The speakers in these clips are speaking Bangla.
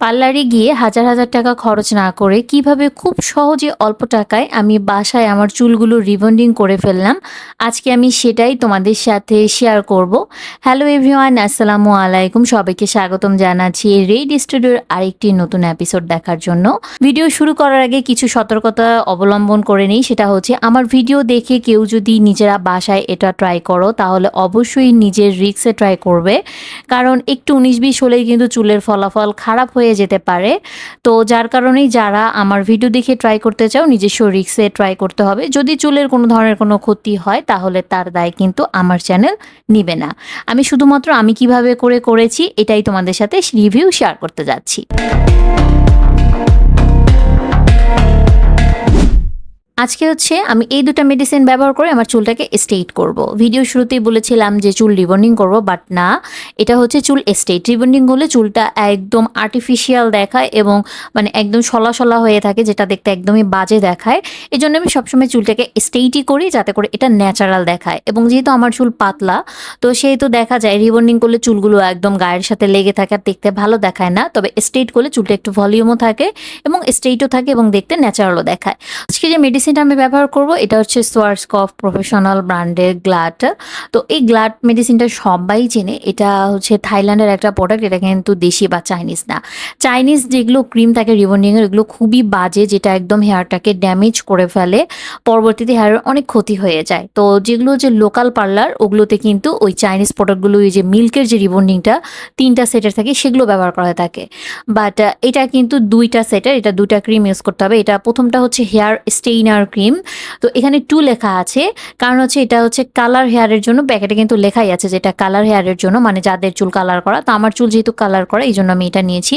পার্লারে গিয়ে হাজার হাজার টাকা খরচ না করে কিভাবে খুব সহজে অল্প টাকায় আমি বাসায় আমার চুলগুলো রিবন্ডিং করে ফেললাম, আজকে আমি সেটাই তোমাদের সাথে শেয়ার করব। হ্যালো এভরিওয়ান, আসসালামু আলাইকুম। সবাইকে স্বাগতম জানাচ্ছি রেড স্টুডিওর আরেকটি নতুন এপিসোড দেখার জন্য। ভিডিও শুরু করার আগে কিছু সতর্কতা অবলম্বন করে নিই, সেটা হচ্ছে আমার ভিডিও দেখে কেউ যদি নিজেরা বাসায় এটা ট্রাই করো তাহলে অবশ্যই নিজের রিস্কে ট্রাই করবে, কারণ একটু 19-20 হলেই কিন্তু চুলের ফলাফল খারাপ হয়ে যেতে পারে। তো যার কারণেই যারা আমার ভিডিও দেখে ট্রাই করতে চাও নিজস্ব রিস্কে ট্রাই করতে হবে। যদি চুলের কোনো ধরনের কোনো ক্ষতি হয় তাহলে তার দায় কিন্তু আমার চ্যানেল নিবে না। আমি শুধুমাত্র আমি কিভাবে করেছি এটাই তোমাদের সাথে রিভিউ শেয়ার করতে যাচ্ছি। আজকে হচ্ছে আমি এই দুটো মেডিসিন ব্যবহার করে আমার চুলটাকে স্ট্রেইট করব। ভিডিও শুরুতেই বলেছিলাম যে চুল রিবন্ডিং করব, বাট না, এটা হচ্ছে চুল স্ট্রেইট। রিবন্ডিং হলে চুলটা একদম আর্টিফিশিয়াল দেখায় এবং মানে একদম শলা শলা হয়ে থাকে, যেটা দেখতে একদমই বাজে দেখায়। এই জন্য আমি সবসময় চুলটাকে স্ট্রেইটই করি, যাতে করে এটা ন্যাচারাল দেখায়। এবং যেহেতু আমার চুল পাতলা, তো সেহেতু দেখা যায় রিবন্ডিং করলে চুলগুলো একদম গায়ের সাথে লেগে থাকে আর দেখতে ভালো দেখায় না। তবে স্ট্রেইট করলে চুলটা একটু ভলিউমও থাকে এবং স্ট্রেইটও থাকে এবং দেখতে ন্যাচারালও দেখায়। আজকে যে মেডিসিনটা আমি ব্যবহার করব এটা হচ্ছে সোয়ার্সকফ প্রফেশনাল ব্র্যান্ডের গ্লাড। তো এই গ্লাড মেডিসিনটা সবাই চেনে, এটা হচ্ছে থাইল্যান্ডের একটা প্রোডাক্ট। এটা কিন্তু দেশি বা চাইনিজ না। চাইনিজ যেগুলো ক্রিম থাকে রিবন্ডিংয়ের, এগুলো খুবই বাজে, যেটা একদম হেয়ারটাকে ড্যামেজ করে ফেলে, পরবর্তীতে হেয়ারের অনেক ক্ষতি হয়ে যায়। তো যেগুলো যে লোকাল পার্লার ওগুলোতে কিন্তু ওই চাইনিজ প্রোডাক্টগুলো, ওই যে মিল্কের যে রিবন্ডিংটা 3টা সেটের থাকে সেগুলো ব্যবহার করা থাকে। বাট এটা কিন্তু 2টা সেটের, এটা 2টা ক্রিম ইউজ করতে হবে। এটা প্রথমটা হচ্ছে হেয়ার স্টেইনার ক্রিম। তো এখানে 2 লেখা আছে, কারণ হচ্ছে এটা হচ্ছে কালার হেয়ারের জন্য। প্যাকেটে কিন্তু লেখাই আছে যেটা কালার হেয়ারের জন্য, মানে যাদের চুল কালার করা। তো আমার চুল যেহেতু কালার করা এই জন্য আমি এটা নিয়েছি।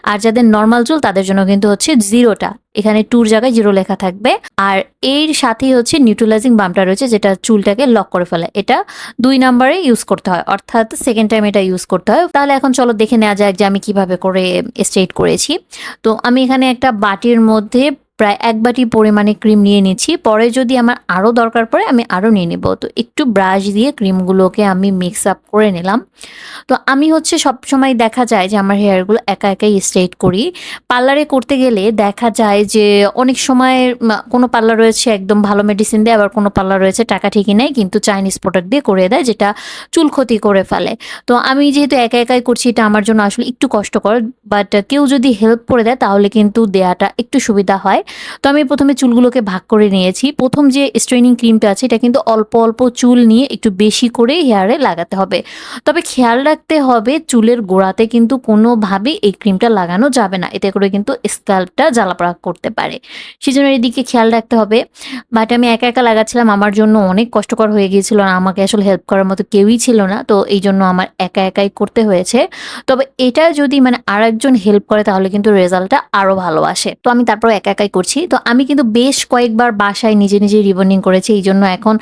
আর যাদের নর্মাল চুল তাদের জন্য কিন্তু হচ্ছে 0টা, এখানে 2 জায়গায় 0 লেখা থাকবে। আর এর সাথেই হচ্ছে নিউট্রালাইজিং বামটা রয়েছে, যেটা চুলটাকে লক করে ফেলে। এটা 2 নম্বরে ইউজ করতে হয়, অর্থাৎ সেকেন্ড টাইম এটা ইউজ করতে হয়। তাহলে এখন চলো দেখে নেওয়া যাক যে আমি কিভাবে করে স্ট্রেট করেছি। তো আমি এখানে একটা বাটির মধ্যে প্রায় 1 বাটি পরিমাণে ক্রিম নিয়ে নিচ্ছি। পরে যদি আমার আরও দরকার পড়ে আমি আরও নিয়ে নেব। তো একটু ব্রাশ দিয়ে ক্রিমগুলোকে আমি মিক্স আপ করে নিলাম। তো আমি হচ্ছে সবসময় দেখা যায় যে আমার হেয়ারগুলো একা একাই স্ট্রেট করি। পার্লারে করতে গেলে দেখা যায় যে অনেক সময় কোনো পার্লার রয়েছে একদম ভালো মেডিসিন দেয়, আবার কোনো পার্লার রয়েছে টাকা ঠিকই নেয় কিন্তু চাইনিজ প্রোডাক্ট দিয়ে করে দেয়, যেটা চুল ক্ষতি করে ফেলে। তো আমি যেহেতু একা একাই করছি, এটা আমার জন্য আসলে একটু কষ্টকর। বাট কেউ যদি হেল্প করে দেয় তাহলে কিন্তু দেয়াটা একটু সুবিধা হয়। তো আমি প্রথমে চুলগুলোকে ভাগ করে নিয়েছি। প্রথম যে স্ট্রেনিং ক্রিমটা আছে এটা কিন্তু অল্প অল্প চুল নিয়ে একটু বেশি করে হেয়ারে লাগাতে হবে। তবে খেয়াল রাখতে হবে চুলের গোড়াতে কিন্তু কোনোভাবেই এই ক্রিমটা লাগানো যাবে না, এতে করে কিন্তু স্ক্যাল্পটা জ্বালাপোড়া করতে পারে। সেজন্য এদিকে খেয়াল রাখতে হবে। বাট আমি একা একা লাগাচ্ছিলাম, আমার জন্য অনেক কষ্টকর হয়ে গিয়েছিল, আর আমাকে আসলে হেল্প করার মতো কেউই ছিল না। তো এই জন্য আমার একা একাই করতে হয়েছে। তবে এটা যদি মানে আরেকজন হেল্প করে তাহলে কিন্তু রেজাল্টটা আরো ভালো আসে। তো আমি তারপর একা একাই করছি। তো আমি কিন্তু বেশ কয়েকবার বাসায় নিজে নিজে রিবন্ডিং করেছি। এই জন্য এখন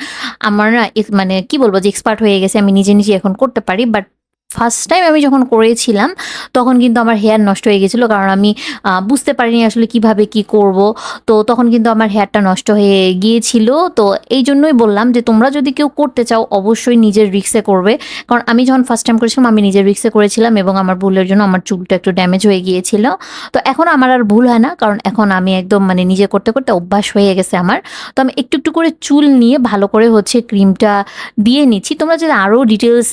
আমার না মানে কি বলবো যে এক্সপার্ট হয়ে গেছে, আমি নিজে নিজে এখন করতে পারি। বাট ফার্স্ট টাইম আমি যখন করেছিলাম তখন কিন্তু আমার হেয়ার নষ্ট হয়ে গেছিলো, কারণ আমি বুঝতে পারিনি আসলে কিভাবে কি করব। তো তখন কিন্তু আমার হেয়ারটা নষ্ট হয়ে গিয়েছিল। তো এই জন্যই বললাম যে তোমরা যদি কেউ করতে চাও অবশ্যই নিজের রিস্কে করবে, কারণ আমি যখন ফার্স্ট টাইম করেছিলাম আমি নিজের রিস্কে করেছিলাম এবং আমার ভুলের জন্য আমার চুলটা একটু ড্যামেজ হয়ে গিয়েছিল। তো এখন আমার আর ভুল হয় না, কারণ এখন আমি একদম মানে নিজে করতে করতে অভ্যাস হয়ে গেছে আমার। তো আমি একটু একটু করে চুল নিয়ে ভালো করে হচ্ছে ক্রিমটা দিয়ে নিচ্ছি। তোমরা যদি আরও ডিটেলস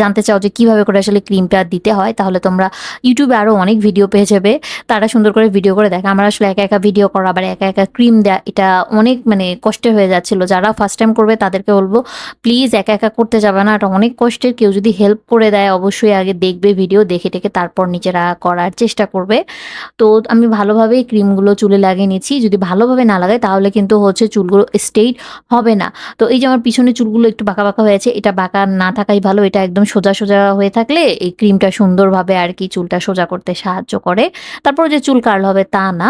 জানতে চাও যে কীভাবে করে আসলে ক্রিমটা দিতে হয় তাহলে তোমরা ইউটিউবে আরও অনেক ভিডিও পেয়ে যাবে, তারা সুন্দর করে ভিডিও করে দেখে। আমার আসলে একা একা ভিডিও করা আবার একা একা ক্রিম দেওয়া এটা অনেক মানে কষ্টের হয়ে যাচ্ছিলো। যারা ফার্স্ট টাইম করবে তাদেরকে বলবো প্লিজ একা একা করতে যাবে না, এটা অনেক কষ্টের। কেউ যদি হেল্প করে দেয় অবশ্যই আগে দেখবে ভিডিও, দেখে টেকে তারপর নিজেরা করার চেষ্টা করবে। তো আমি ভালোভাবেই ক্রিমগুলো চুলে লাগিয়ে নিচ্ছি। যদি ভালোভাবে না লাগাই তাহলে কিন্তু হচ্ছে চুলগুলো স্ট্রেইট হবে না। তো এই যে আমার পিছনে চুলগুলো একটু বাঁকা বাঁকা হয়েছে, এটা বাঁকা না থাকাই ভালো। এটা একদম সোজা সোজা হয়ে থাকলে এই ক্রিমটা সুন্দরভাবে আর কি চুলটা সোজা করতে সাহায্য করে। তারপর যে চুল কার্ল হবে তা না,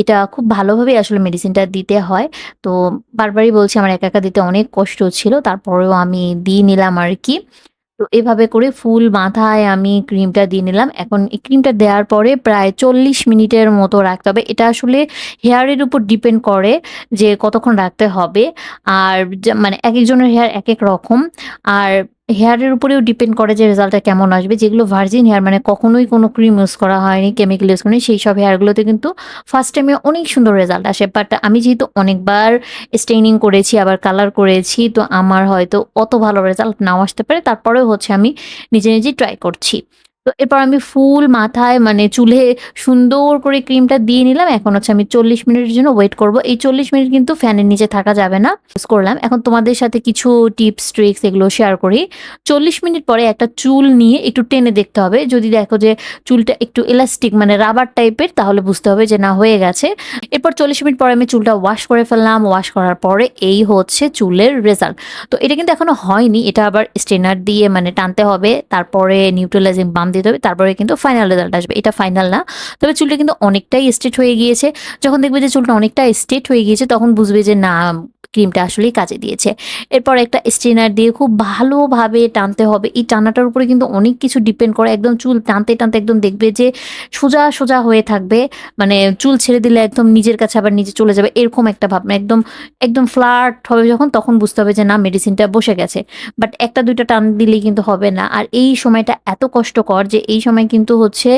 এটা খুব ভালোভাবেই আসলে মেডিসিনটা দিতে হয়। তো বারবারই বলছি আমার একা একা দিতে অনেক কষ্ট হচ্ছিল, তারপরেও আমি দিয়ে নিলাম আর কি। তো এভাবে করে ফুল মাথায় আমি ক্রিমটা দিয়ে নিলাম। এখন এই ক্রিমটা দেওয়ার পরে প্রায় 40 মিনিটের মতো রাখতে হবে। এটা আসলে হেয়ারের উপর ডিপেন্ড করে যে কতক্ষণ রাখতে হবে। আর মানে একেকজনের হেয়ার একেক রকম। আর হেয়ারের উপরেও ডিপেন্ড করে যে রেজাল্টটা কেমন আসবে। যেগুলো ভার্জিন হেয়ার মানে কখনোই কোনো ক্রিম ইউজ করা হয়নি, কেমিক্যাল ইউজ করিনি, সেই সব হেয়ারগুলোতে কিন্তু ফার্স্ট টাইমে অনেক সুন্দর রেজাল্ট আসে। বাট আমি যেহেতু অনেকবার স্টেইনিং করেছি আবার কালার করেছি, তো আমার হয়তো অত ভালো রেজাল্ট নাও আসতে পারে। তারপরেও হচ্ছে আমি নিজেই ট্রাই করছি। তো এরপর আমি ফুল মাথায় মানে চুলে সুন্দর করে ক্রিমটা দিয়ে নিলাম। এখন হচ্ছে আমি ৪০ মিনিটের জন্য ওয়েট করব। এই ৪০ মিনিট কিন্তু ফ্যানের নিচে থাকা যাবে না। ইউজ করলাম। এখন তোমাদের সাথে কিছু টিপস, ট্রিকস এগুলো শেয়ার করি। ৪০ মিনিট পরে একটা চুল নিয়ে একটু টেনে দেখতে হবে। যদি দেখো যে চুলটা একটু এলাস্টিক মানে রাবার টাইপের, তাহলে বুঝতে হবে যে না হয়ে গেছে। এরপর ৪০ মিনিট পরে আমি চুলটা ওয়াশ করে ফেললাম। ওয়াশ করার পরে এই হচ্ছে চুলের রেজাল্ট। তো এটা কিন্তু এখনো হয়নি। এটা আবার স্ট্রেনার দিয়ে মানে টানতে হবে। তারপরে নিউট্রালাইজিং বাম দিতে হবে। তারপরে কিন্তু ফাইনাল রেজাল্ট আসবে। এটা ফাইনাল না। তবে চুলটা কিন্তু অনেকটাই স্ট্রেট হয়ে গিয়েছে। যখন দেখবে যে চুলটা অনেকটা স্ট্রেট হয়ে গিয়েছে, তখন বুঝবে যে না, ক্রিমটা আসলেই কাজে দিয়েছে। এরপর একটা স্ট্রেনার দিয়ে খুব ভালোভাবে টানতে হবে। এই টানাটার উপরে কিন্তু অনেক কিছু ডিপেন্ড করে। একদম চুল টানতে একদম দেখবে যে সোজা হয়ে থাকবে। মানে চুল ছেড়ে দিলে একদম নিজের কাছে আবার নিচে চলে যাবে, এরকম একটা ভাবনা। একদম ফ্ল্যাট হবে যখন, তখন বুঝতে হবে যে না, মেডিসিনটা বসে গেছে। বাট ১টা ২টা টান দিলেই কিন্তু হবে না। আর এই সময়টা এত কষ্টকর যে এই সময় কিন্তু হচ্ছে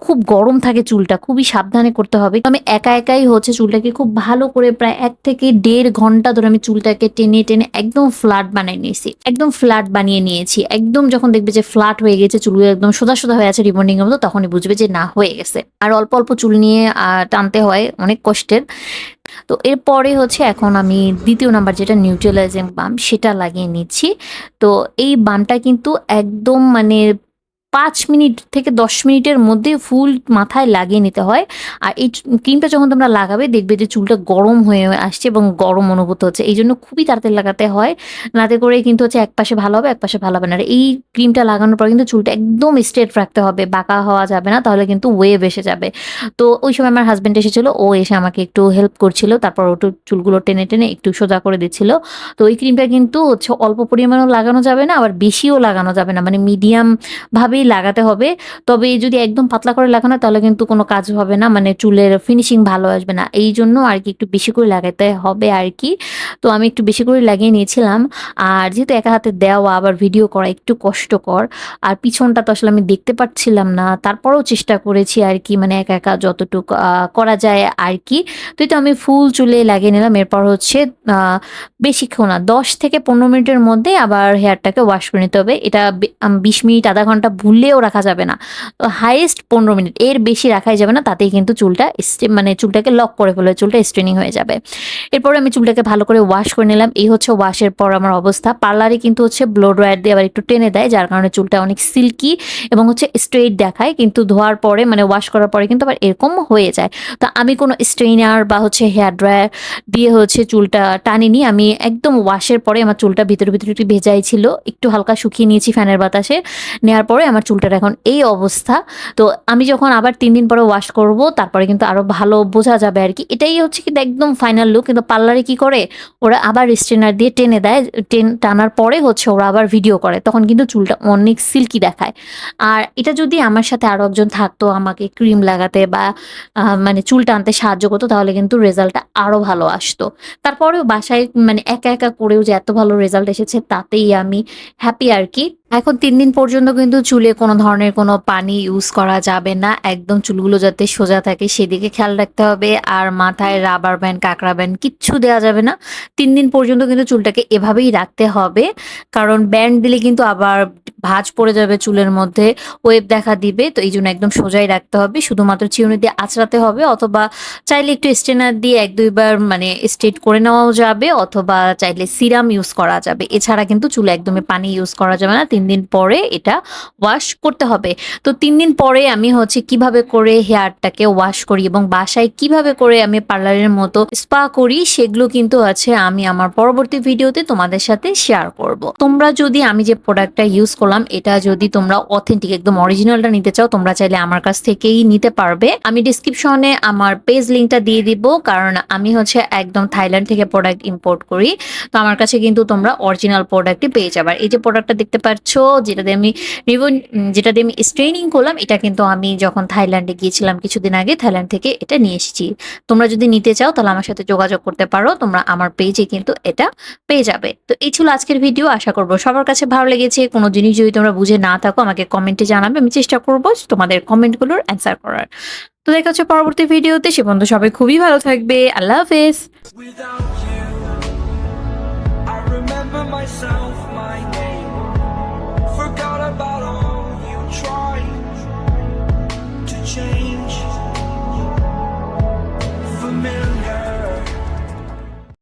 খুব গরম থাকে চুলটা, খুবই সাবধানে করতে হবে। তো আমি একাই হচ্ছে চুলটাকে খুব ভালো করে প্রায় ১ থেকে ১.৫ ঘন্টা ধরে আমি চুলটাকে টেনে একদম ফ্ল্যাট বানিয়ে নিয়েছি। একদম ফ্ল্যাট বানিয়ে নিয়েছি। একদম যখন দেখবে যে ফ্ল্যাট হয়ে গেছে, চুলগুলো একদম সোজা হয়ে আছে রিবন্ডিং এর মতো, তখনই বুঝবে যে না, হয়ে গেছে। আর অল্প চুল নিয়ে টানতে হয়, অনেক কষ্টের। তো এরপরে হচ্ছে এখন আমি ২য় নাম্বার যেটা নিউট্রালাইজিং বাম, সেটা লাগিয়ে নিচ্ছি। তো এই বামটা কিন্তু একদম মানে ৫ মিনিট থেকে ১০ মিনিটের মধ্যে ফুল মাথায় লাগিয়ে নিতে হয়। আর এই ক্রিমটা যখন তোমরা লাগাবে, দেখবে যে চুলটা গরম হয়ে আসছে এবং গরম অনুভূত হচ্ছে। এইজন্য খুবই তাড়াতাড়ি লাগাতে হয়। নাতে করে কিন্তু হচ্ছে একপাশে ভালো হবে, একপাশে ভালো হবে না। আর এই ক্রিমটা লাগানোর পর কিন্তু চুলটা একদম স্ট্রেট রাখতে হবে, বাঁকা হওয়া যাবে না, তাহলে কিন্তু ওয়েভ এসে যাবে। তো ওই সময় আমার হাসব্যান্ড এসেছিল, ও এসে আমাকে একটু হেল্প করছিল। তারপর ও চুলগুলো টেনে একটু সোজা করে দিচ্ছিল। তো এই ক্রিমটা কিন্তু হচ্ছে অল্প পরিমাণেও লাগানো যাবে না, আবার বেশিও লাগানো যাবে না। মানে মিডিয়াম ভাবেই লাগাতে হবে। তবে যদি একদম পাতলা করে লাগানো হয়, তাহলে কিন্তু কোনো কাজ হবে না। মানে চুলের ফিনিশিং ভালো আসবে না। এইজন্য আরকি একটু বেশি করে লাগাতে হবে আরকি। তো আমি একটু বেশি করে লাগিয়ে নিয়েছিলাম। আর যেহেতু একা হাতে দেওয়া, আবার ভিডিও করা একটু কষ্টকর। আর পিছনটা তো আসলে আমি দেখতে পাচ্ছিলাম না। তারপরেও চেষ্টা করেছি আরকি, মানে একা যতটুকু করা যায় আরকি। তো এই তো আমি ফুল চুলে লাগিয়ে নিলাম। এরপর হচ্ছে আ বেশিক্ষণ না, ১০ থেকে ১৫ মিনিটের মধ্যে আবার হেয়ারটাকে ওয়াশ করে নিতে হবে। এটা ২০ মিনিট, আধা ঘন্টা ভুললেও রাখা যাবে না। তো হাইয়েস্ট ১৫ মিনিট, এর বেশি রাখাই যাবে না। তাতেই কিন্তু চুলটা মানে চুলটাকে লক করে ফেলবে, চুলটা স্ট্রেনিং হয়ে যাবে। এরপরে আমি চুলটাকে ভালো করে ওয়াশ করে নিলাম। এই হচ্ছে ওয়াশের পর আমার অবস্থা। পার্লারে কিন্তু হচ্ছে ব্লো ড্রায়ার দিয়ে আবার একটু টেনে দেয়, যার কারণে চুলটা অনেক সিল্কি এবং হচ্ছে স্ট্রেইট দেখায়। কিন্তু ধোয়ার পরে মানে ওয়াশ করার পরে কিন্তু আবার এরকম হয়ে যায়। তো আমি কোনো স্ট্রেইনার বা হচ্ছে হেয়ার ড্রায়ার দিয়ে হচ্ছে চুলটা টানিনি। আমি একদম ওয়াশের পরে আমার চুলটা ভিতরে একটু ভেজাই ছিল। একটু হালকা শুকিয়ে নিয়েছি ফ্যানের বাতাসে। নেয়ার পরে আমার চুলটার এখন এই অবস্থা। তো আমি যখন আবার ৩ দিন পরে ওয়াশ করব, তারপরে কিন্তু আরো ভালো বোঝা যাবে আরকি। এটাই হচ্ছে কিন্তু একদম ফাইনাল লুক। কিন্তু পার্লারে কি করে? ওরা আবার স্ট্রেনার দিয়ে টেনে দেয়। টানার পরে হচ্ছে ওরা আবার ভিডিও করে। তখন কিন্তু চুলটা অনেক সিল্কি দেখায়। আর এটা যদি আমার সাথে আরো একজন থাকতো, আমাকে ক্রিম লাগাতে বা মানে চুল টানতে সাহায্য করতো, তাহলে কিন্তু রেজাল্টটা আরো ভালো আসতো। তারপরেও বাসায় মানে একা করেও যে এত ভালো রেজাল্ট এসেছে, তাতেই আমি হ্যাপি আরকি। এখন ৩ দিন পর্যন্ত কিন্তু চুলে কোনো ধরনের কোনো পানি ইউজ করা যাবে না। একদম চুলগুলো যাতে সোজা থাকে সেদিকে খেয়াল রাখতে হবে। আর মাথায় রাবার ব্যান্ড, কাঁকড়া ব্যান্ড কিচ্ছু দেয়া যাবে না। ৩ দিন পর্যন্ত কিন্তু চুলটাকে এভাবেই রাখতে হবে। কারণ ব্যান্ড দিলে কিন্তু আবার ভাঁজ পড়ে যাবে চুলের মধ্যে, ওয়েভ দেখা দিবে। তো এইজন্য একদম সোজাই রাখতে হবে। শুধুমাত্র চিরুনি দিয়ে আঁচড়াতে হবে, অথবা চাইলে একটু স্ট্রেনার দিয়ে ১-২ বার মানে স্ট্রেট করে নেওয়াও যাবে, অথবা চাইলে সিরাম ইউজ করা যাবে। এছাড়া কিন্তু চুলে একদমই পানি ইউজ করা যাবে না। ৩ দিন পরে এটা ওয়াশ করতে হবে। তো ৩ দিন পরে আমি হচ্ছে কিভাবে করে হেয়ারটাকে ওয়াশ করি এবং বাসায় কিভাবে করে আমি পার্লারের মতো স্পা করি, সেগুলো কিন্তু আছে আমি আমার পরবর্তী ভিডিওতে তোমাদের সাথে শেয়ার করব। তোমরা যদি আমি যে প্রোডাক্টটা ইউজ করলাম করলাম, এটা যদি তোমরা অথেন্টিক একদম অরিজিনালটা নিতে চাও তোমরা চাইলে আমার কাছ থেকেই নিতে পারবে। আমি ডিসক্রিপশনে আমার পেজ লিঙ্কটা দিয়ে দিব, কারণ আমি হচ্ছে একদম থাইল্যান্ড থেকে প্রোডাক্ট ইম্পোর্ট করি। তো আমার কাছে কিন্তু তোমরা অরিজিনাল প্রোডাক্টই পেয়ে যাবে। আর এই যে প্রোডাক্টটা দেখতে পাচ্ছ যেটা দিয়ে আমি স্ট্রেনিং করলাম, এটা কিন্তু আমি যখন থাইল্যান্ডে গিয়েছিলাম কিছুদিন আগে থাইল্যান্ড থেকে এটা নিয়ে এসেছি। তোমরা যদি নিতে চাও তাহলে আমার সাথে যোগাযোগ করতে পারো, তোমরা আমার পেজে কিন্তু এটা পেয়ে যাবে। তো এই ছিল আজকের ভিডিও, আশা করবো সবার কাছে ভালো লেগেছে। কোনো জিনিস যদি তোমরা বুঝে না থাকো আমাকে কমেন্টে জানাবে, আমি চেষ্টা করবো তোমাদের কমেন্টগুলোর অ্যান্সার করার। তো দেখা হচ্ছে পরবর্তী ভিডিওতে, সে পর্যন্ত সবাই খুবই ভালো থাকবে। আল্লাহ হাফেজ। Without you, I remember myself.